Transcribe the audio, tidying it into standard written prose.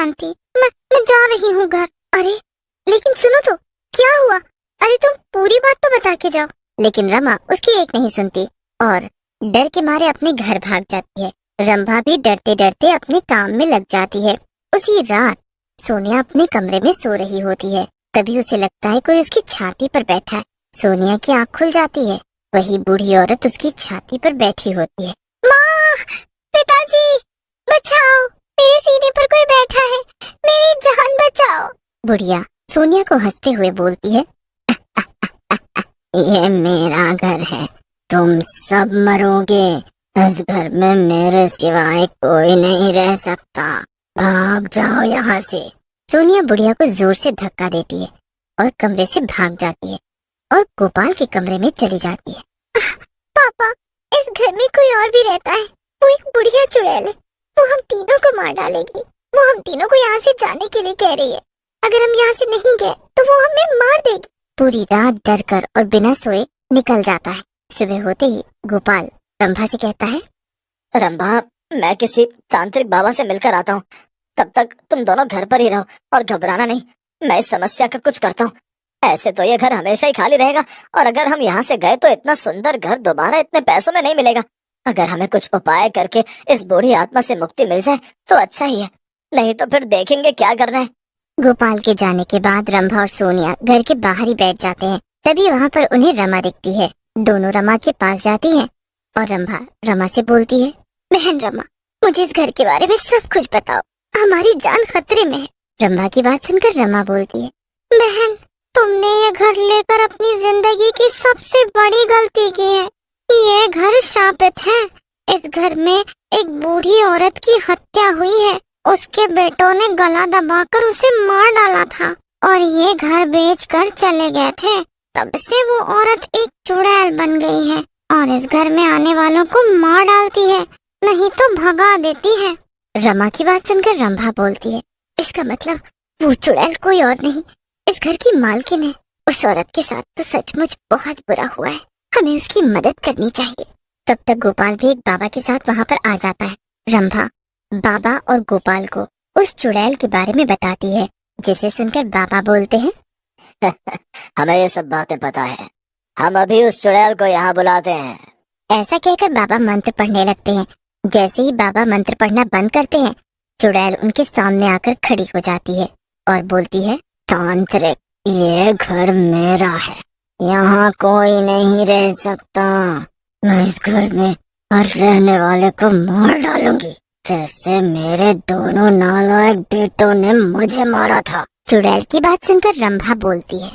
जानती, मैं जा रही हूँ घर। अरे लेकिन सुनो तो, क्या हुआ? अरे तुम पूरी बात तो बता के जाओ। लेकिन रमा उसकी एक नहीं सुनती और डर के मारे अपने घर भाग जाती है। रंभा भी डरते डरते अपने काम में लग जाती है। उसी रात सोनिया अपने कमरे में सो रही होती है। तभी उसे लगता है कोई उसकी छाती पर बैठा है। सोनिया की आंख खुल जाती है। वही बूढ़ी औरत उसकी छाती पर बैठी होती है। माँ, पिताजी, बचाओ, मेरे सीने पर कोई बैठा है, मेरी जान बचाओ। बुढ़िया सोनिया को हंसते हुए बोलती है, ये मेरा घर है, तुम सब मरोगे। इस घर में मेरे सिवाय कोई नहीं रह सकता, भाग जाओ यहाँ से। सोनिया बुढ़िया को जोर से धक्का देती है और कमरे से भाग जाती है और गोपाल के कमरे में चली जाती है। पापा, इस घर में कोई और भी रहता है, वो एक बुढ़िया चुड़ैल है, वो हम तीनों को मार डालेगी। वो हम तीनों को यहाँ से जाने के लिए कह रही है। अगर हम यहाँ से नहीं गए तो वो हमें मार देगी। पूरी रात डर कर और बिना सोए निकल जाता है। सुबह होते ही गोपाल रंभा से कहता है, रंभा, मैं किसी तांत्रिक बाबा से मिलकर आता हूँ, तब तक तुम दोनों घर पर ही रहो और घबराना नहीं। मैं इस समस्या का कुछ करता हूँ। ऐसे तो ये घर हमेशा ही खाली रहेगा और अगर हम यहाँ से गए तो इतना सुंदर घर दोबारा इतने पैसों में नहीं मिलेगा। अगर हमें कुछ उपाय करके इस बूढ़ी आत्मा से मुक्ति मिल जाए तो अच्छा ही है, नहीं तो फिर देखेंगे क्या करना है। गोपाल के जाने के बाद रंभा और सोनिया घर के बाहर ही बैठ जाते हैं। तभी वहाँ पर उन्हें रमा दिखती है। दोनों रमा के पास जाती हैं और रंभा रमा से बोलती है, बहन रमा, मुझे इस घर के बारे में सब कुछ बताओ, हमारी जान खतरे में है। रंभा की बात सुनकर रमा बोलती है, बहन, तुमने ये घर लेकर अपनी जिंदगी की सबसे बड़ी गलती की है। ये घर शापित है। इस घर में एक बूढ़ी औरत की हत्या हुई है। उसके बेटों ने गला दबाकर उसे मार डाला था और ये घर बेचकर चले गए थे। तब से वो औरत एक चुड़ैल बन गई है और इस घर में आने वालों को मार डालती है, नहीं तो भगा देती है। रमा की बात सुनकर रंभा बोलती है, इसका मतलब वो चुड़ैल कोई और नहीं, इस घर की मालकिन है। उस औरत के साथ तो सचमुच बहुत बुरा हुआ है, हमें उसकी मदद करनी चाहिए। तब तक गोपाल भी एक बाबा के साथ वहाँ पर आ जाता है। रंभा बाबा और गोपाल को उस चुड़ैल के बारे में बताती है, जिसे सुनकर बाबा बोलते हैं, हमें ये सब बातें पता है, हम अभी उस चुड़ैल को यहाँ बुलाते हैं। ऐसा कहकर बाबा मंत्र पढ़ने लगते हैं। जैसे ही बाबा मंत्र पढ़ना बंद करते हैं, चुड़ैल उनके सामने आकर खड़ी हो जाती है और बोलती है, तांत्रिक, ये घर मेरा है, यहाँ कोई नहीं रह सकता। मैं इस घर में हर रहने वाले को मार डालूंगी, जैसे मेरे दोनों नालायक बेटों ने मुझे मारा था। चुड़ैल की बात सुनकर रंभा बोलती है,